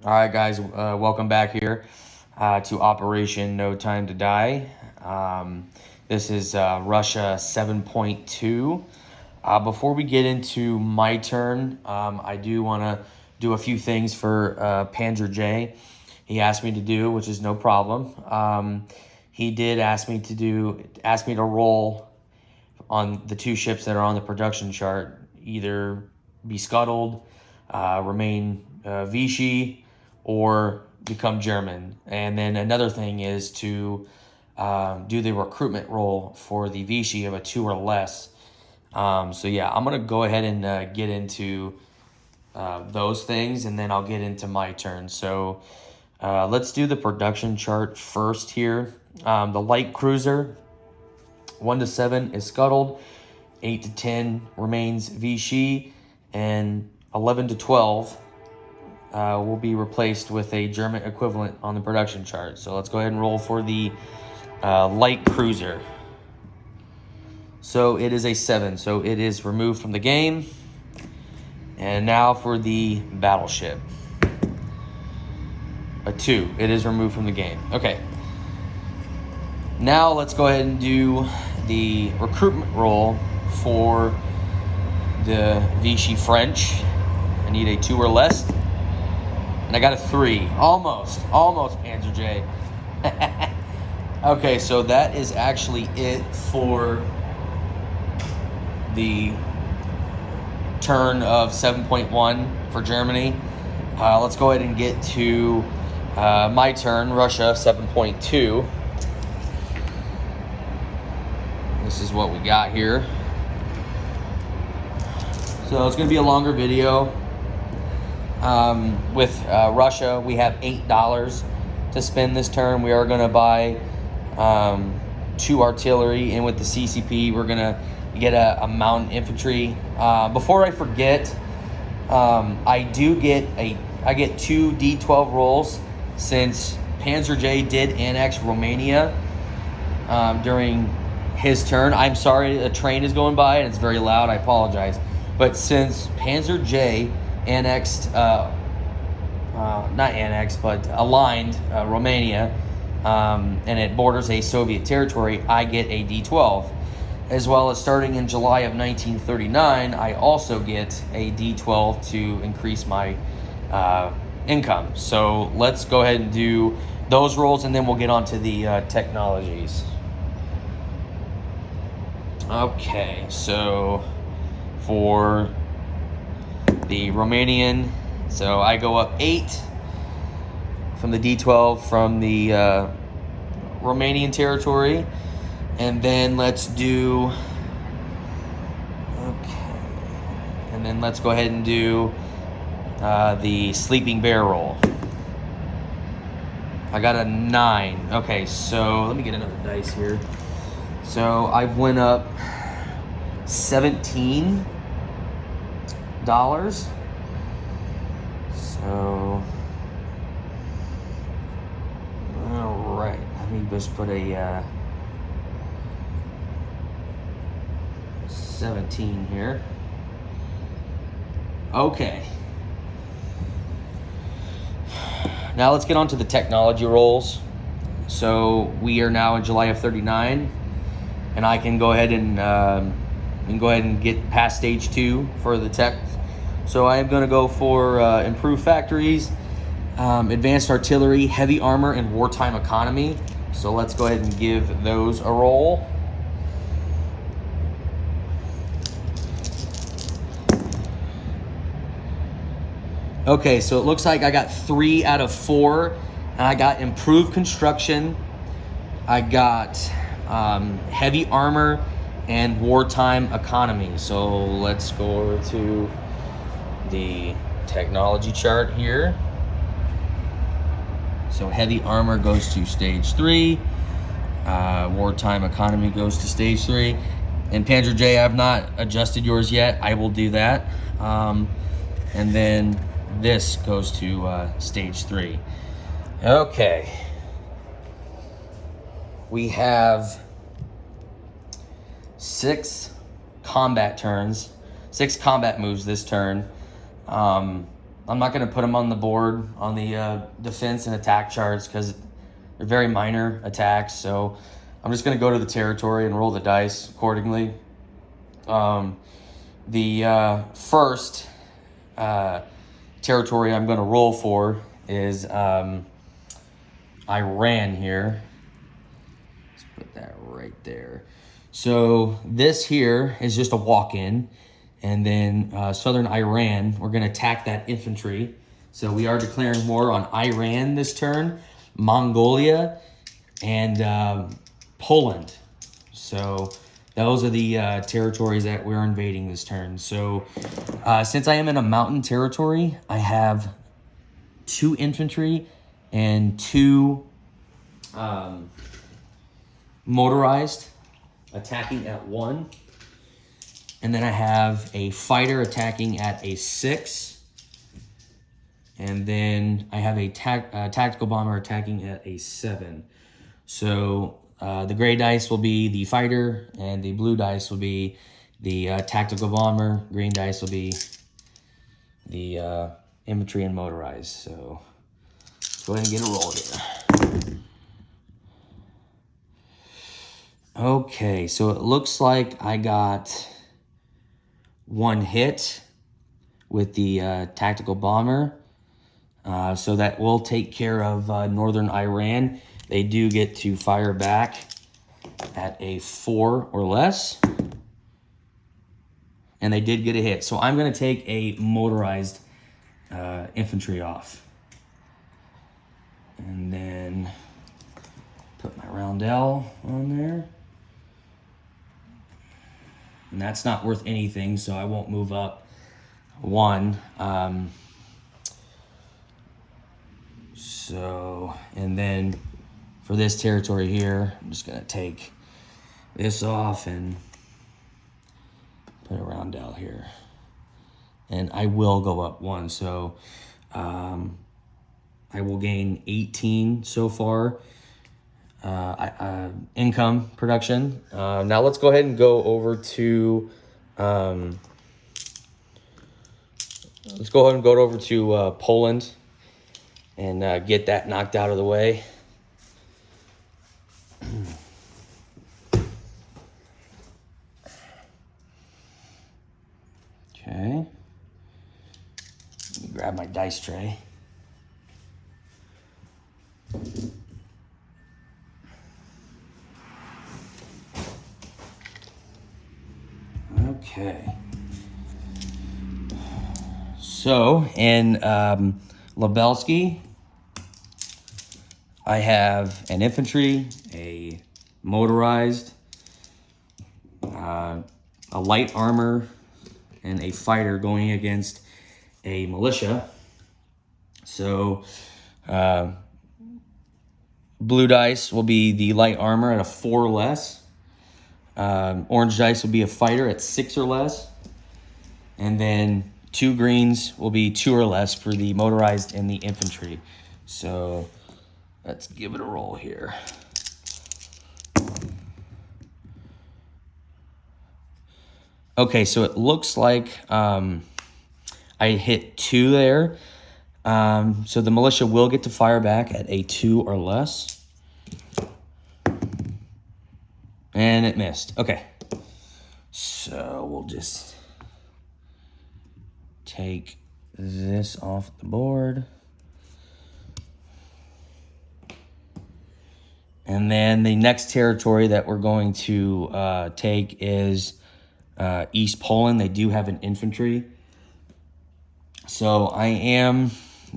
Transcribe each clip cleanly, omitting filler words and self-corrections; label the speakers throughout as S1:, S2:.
S1: All right, guys, welcome back here to Operation No Time to Die. This is Russia 7.2. Before we get into my turn, I do want to do a few things for Panzer J. He asked me to do, which is no problem. He did ask me to roll on the two ships that are on the production chart, either be scuttled, remain Vichy, or become German. And then another thing is to do the recruitment roll for the Vichy of a 2 or less. So yeah, I'm going to go ahead and get into those things, and then I'll get into my turn. So let's do the production chart first here. The light cruiser, 1 to 7 is scuttled, 8 to 10 remains Vichy, and 11 to 12 will be replaced with a German equivalent on the production chart. So let's go ahead and roll for the light cruiser. So it is a 7, so it is removed from the game. And now for the battleship. A 2, it is removed from the game. Okay. Now let's go ahead and do the recruitment roll for the Vichy French. I need a 2 or less. And I got a 3. Almost Panzer J. Okay, so that is actually it for the turn of 7.1 for Germany. Let's go ahead and get to my turn, Russia 7.2. This is what we got here. So it's going to be a longer video. With Russia, we have $8 to spend this turn. We are going to buy 2 artillery, and with the CCP, we're going to get a mountain infantry. Before I forget, I get 2 D12 rolls since Panzer J did annex Romania during his turn. I'm sorry, a train is going by and it's very loud. I apologize. But since Panzer J annexed, not annexed, but aligned Romania, and it borders a Soviet territory, I get a D12. As well as starting in July of 1939, I also get a D12 to increase my income. So let's go ahead and do those rolls, and then we'll get on to the technologies. Okay, so for the Romanian, so I go up 8 from the D12 from the Romanian territory. And then let's do, okay, and then let's go ahead and do the sleeping bear roll. I got a 9. Okay, so let me get another dice here. So I've went up $17. So, all right, let me just put a 17 here. Okay. Now let's get on to the technology rolls. So we are now in July of 39, and I can go ahead and get past stage 2 for the tech. So I am going to go for improved factories, advanced artillery, heavy armor, and wartime economy. So let's go ahead and give those a roll. Okay, so it looks like I got 3 out of 4, and I got improved construction, I got heavy armor, and wartime economy. So let's go over to the technology chart here. So heavy armor goes to stage 3, wartime economy goes to stage 3, and Panzer J, I have not adjusted yours yet. I will do that, and then this goes to stage 3. Okay. We have 6 combat turns, 6 combat moves this turn. I'm not going to put them on the board on the defense and attack charts because they're very minor attacks. So I'm just going to go to the territory and roll the dice accordingly. The first territory I'm going to roll for is Iran here. Let's put that right there. So this here is just a walk-in. And then southern Iran, we're going to attack that infantry. So we are declaring war on Iran this turn, Mongolia, and Poland. So those are the territories that we're invading this turn. So since I am in a mountain territory, I have 2 infantry and 2 motorized attacking at 1. And then I have a fighter attacking at a 6. And then I have a tactical bomber attacking at a 7. So the gray dice will be the fighter, and the blue dice will be the tactical bomber. Green dice will be the infantry and motorized. So let's go ahead and get a roll here. Okay, so it looks like I got 1 hit with the tactical bomber. So that will take care of northern Iran. They do get to fire back at a 4 or less. And they did get a hit. So I'm going to take a motorized infantry off. And then put my roundel on there. And that's not worth anything, so I won't move up 1. And then for this territory here, I'm just going to take this off and put a roundel here. And I will go up 1, so I will gain 18 so far. Income production. Now let's go ahead and go over to Poland and get that knocked out of the way. Okay. Let me grab my dice tray. Okay. So in Lebelsky, I have an infantry, a motorized, a light armor, and a fighter going against a militia. So blue dice will be the light armor at a 4 or less. Orange dice will be a fighter at 6 or less. And then 2 greens will be 2 or less for the motorized and the infantry. So let's give it a roll here. Okay, so it looks like I hit 2 there. So the militia will get to fire back at a 2 or less. And it missed. Okay. So we'll just take this off the board. And then the next territory that we're going to take is East Poland. They do have an infantry. So I am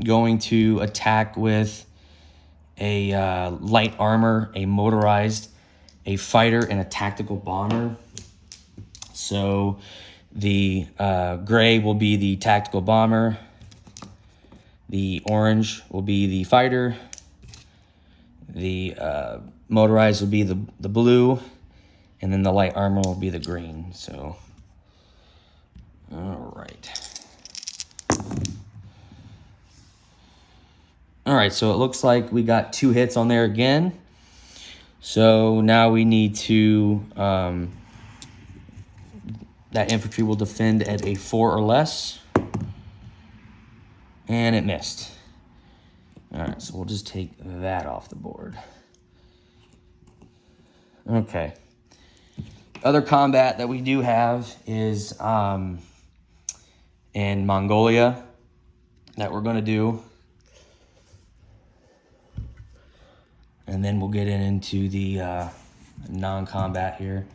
S1: going to attack with a light armor, a motorized, a fighter, and a tactical bomber. So the gray will be the tactical bomber. The orange will be the fighter. The motorized will be the blue. And then the light armor will be the green. So, all right. All right, so it looks like we got 2 hits on there again. So now we need to, that infantry will defend at a 4 or less. And it missed. All right, so we'll just take that off the board. Okay. Other combat that we do have is in Mongolia that we're going to do. And then we'll get into the non-combat here.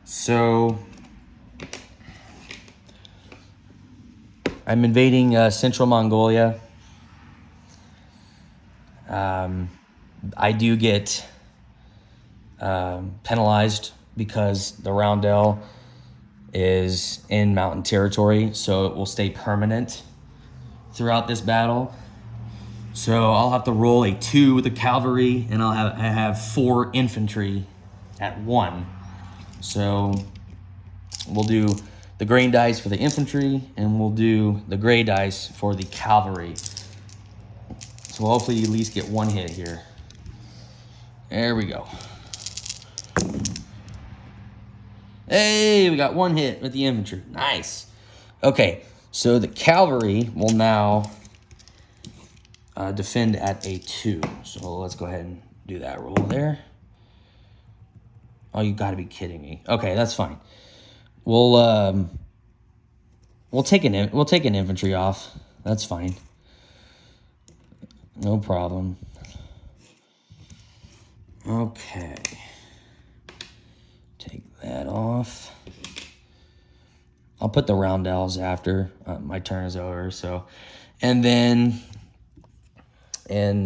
S1: So I'm invading Central Mongolia. I do get penalized because the roundel is in mountain territory, so it will stay permanent throughout this battle. So I'll have to roll a 2 with the cavalry, and I have 4 infantry at 1. So we'll do the green dice for the infantry, and we'll do the gray dice for the cavalry. So hopefully you at least get 1 hit here. There we go. Hey, we got 1 hit with the infantry. Nice. Okay, so the cavalry will now defend at a 2. So let's go ahead and do that roll there. Oh, you got to be kidding me. Okay, that's fine. We'll take an infantry off. That's fine. No problem. Okay. Take that off. I'll put the roundels after my turn is over. So, and then in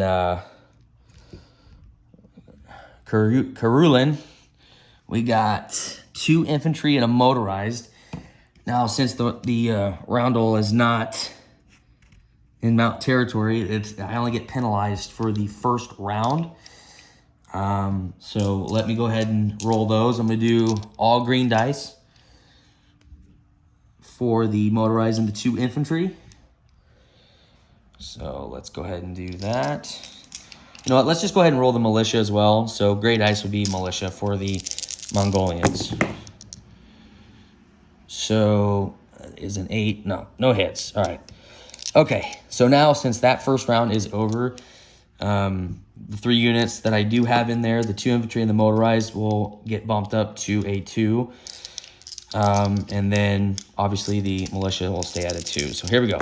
S1: Karulin, we got 2 infantry and a motorized. Now, since the roundel is not in mount territory, I only get penalized for the first round. So let me go ahead and roll those. I'm going to do all green dice for the motorized and the 2 infantry. So let's go ahead and do that. You know what? Let's just go ahead and roll the militia as well. So gray dice would be militia for the Mongolians. So is an 8. No hits. All right. Okay. So now since that first round is over, the 3 units that I do have in there, the 2 infantry and the motorized, will get bumped up to a 2. And then obviously the militia will stay at a 2. So here we go.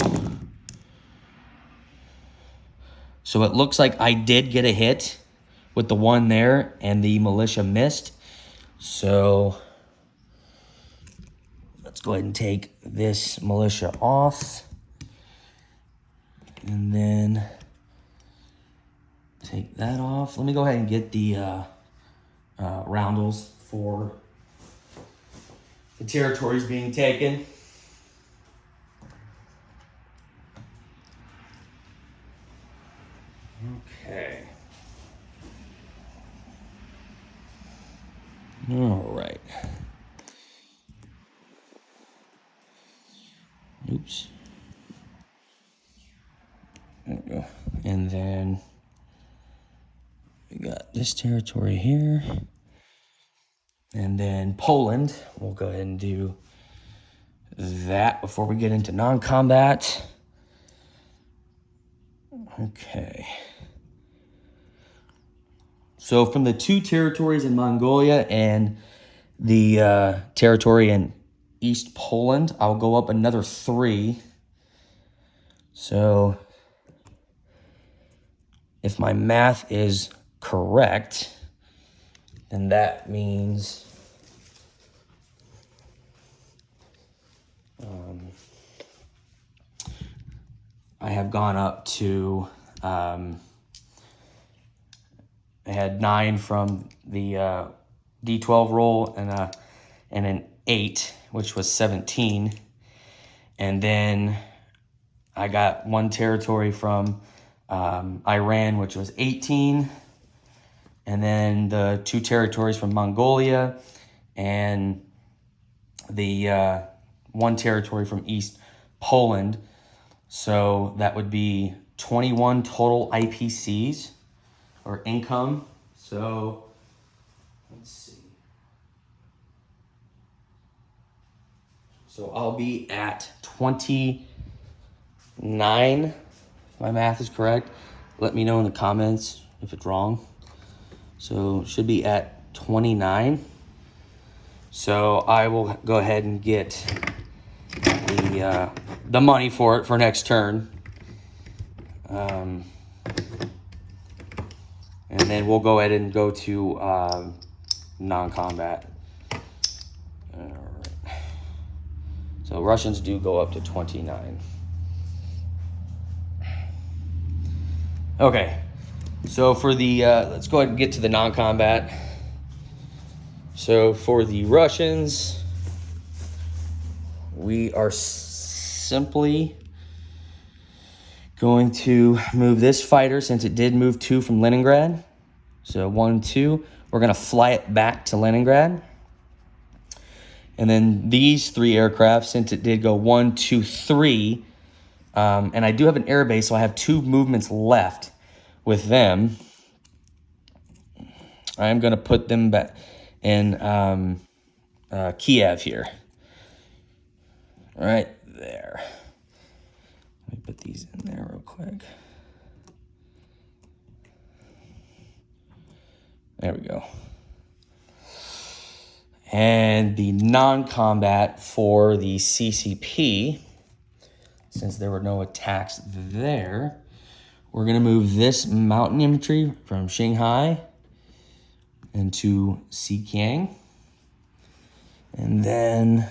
S1: So it looks like I did get a hit with the 1 there, and the militia missed. So let's go ahead and take this militia off. And then take that off. Let me go ahead and get the roundels for the territories being taken. Okay. All right. Oops. There we go. And then we got this territory here. And then Poland, we'll go ahead and do that before we get into non-combat. Okay. So from the 2 territories in Mongolia and the territory in East Poland, I'll go up another 3. So if my math is correct, then that means I have gone up to, I had 9 from the D12 roll and an 8, which was 17. And then I got 1 territory from Iran, which was 18. And then the 2 territories from Mongolia and the 1 territory from East Poland. So that would be 21 total IPCs or income. So let's see. So I'll be at 20 9, if my math is correct. Let me know in the comments if it's wrong. So it should be at 29. So I will go ahead and get the money for it for next turn. And then we'll go ahead and go to non-combat. All right. So Russians do go up to 29. Okay, so for the, let's go ahead and get to the non-combat. So for the Russians, we are simply going to move this fighter, since it did move 2 from Leningrad. So 1, 2, we're gonna fly it back to Leningrad. And then these 3 aircraft, since it did go 1, 2, 3, and I do have an air base, so I have 2 movements left with them. I'm gonna put them back in Kiev here. Right there. Let me put these in there real quick. There we go. And the non-combat for the CCP, since there were no attacks there, we're going to move this mountain infantry from Shanghai into Xinjiang. And then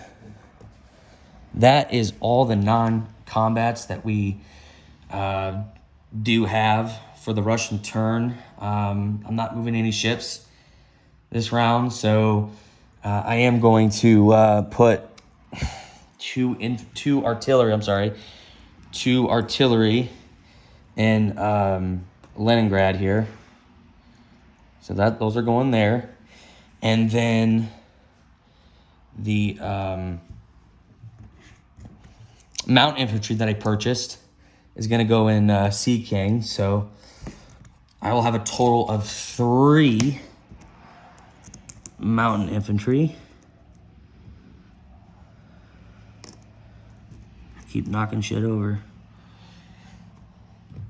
S1: that is all the non-combats that we do have for the Russian turn. I'm not moving any ships this round, so I am going to put two artillery in Leningrad here. So those are going there. And then the mountain infantry that I purchased is going to go in Xinjiang. So I will have a total of 3 mountain infantry. Keep knocking shit over.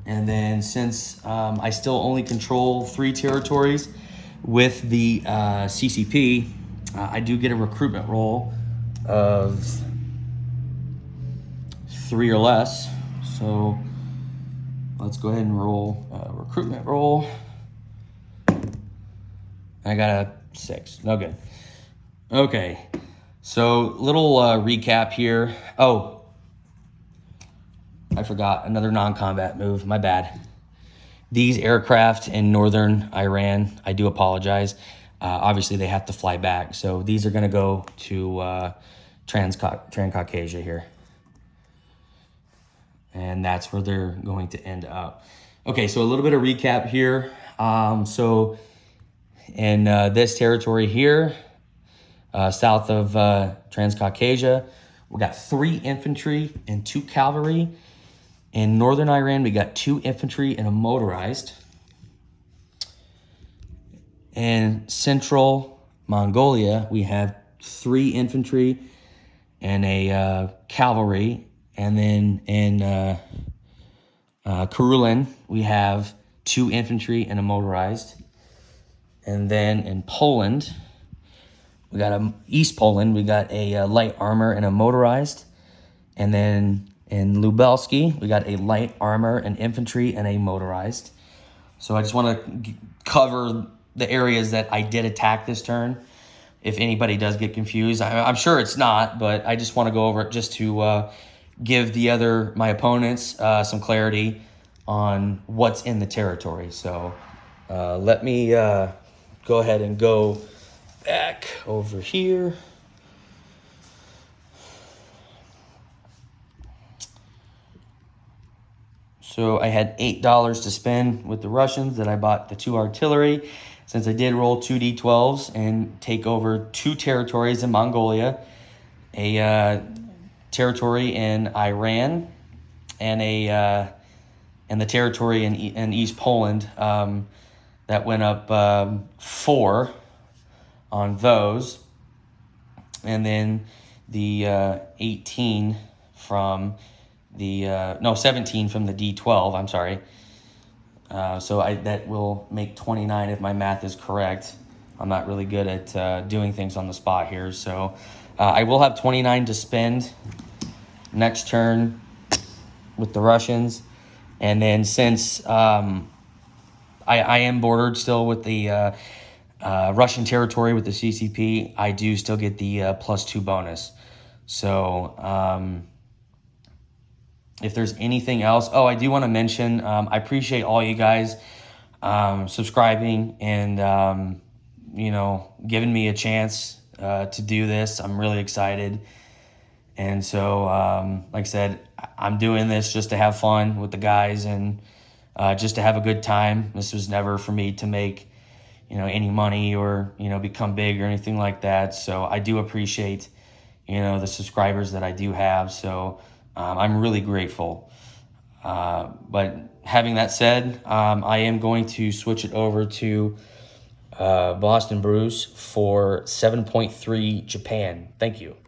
S1: And then since I still only control 3 territories with the CCP, I do get a recruitment roll of 3 or less. So let's go ahead and roll a recruitment roll. I got a 6. No good. Okay. So little recap here. Oh, I forgot another non-combat move. My bad. These aircraft in northern Iran, I do apologize. Obviously, they have to fly back. So these are going to go to Transcaucasia here. And that's where they're going to end up. Okay, so a little bit of recap here. So in this territory here, south of Transcaucasia, we got 3 infantry and 2 cavalry. In northern Iran, we got 2 infantry and a motorized. In central Mongolia, we have 3 infantry and a cavalry. And then in Karelin, we have 2 infantry and a motorized. And then in Poland, we got East Poland, we got a light armor and a motorized. And then in Lubelski, we got a light armor, an infantry, and a motorized. So I just want to cover the areas that I did attack this turn. If anybody does get confused, I'm sure it's not, but I just want to go over it just to give my opponents some clarity on what's in the territory. So let me go ahead and go back over here. So I had $8 to spend with the Russians that I bought the 2 artillery. Since I did roll 2 D12s and take over 2 territories in Mongolia, a territory in Iran, and the territory in East Poland, that went up 4 on those, and then the 18 from no, 17 from the D12, I'm sorry. So that will make 29 if my math is correct. I'm not really good at doing things on the spot here. So I will have 29 to spend next turn with the Russians. And then since I am bordered still with the Russian territory with the CCP, I do still get the +2 bonus. So if there's anything else, I do want to mention, I appreciate all you guys subscribing and, giving me a chance to do this. I'm really excited. And so, like I said, I'm doing this just to have fun with the guys and just to have a good time. This was never for me to make, any money or, become big or anything like that. So I do appreciate, the subscribers that I do have. So I'm really grateful. But having that said, I am going to switch it over to Boston Bruce for 7.3 Japan. Thank you.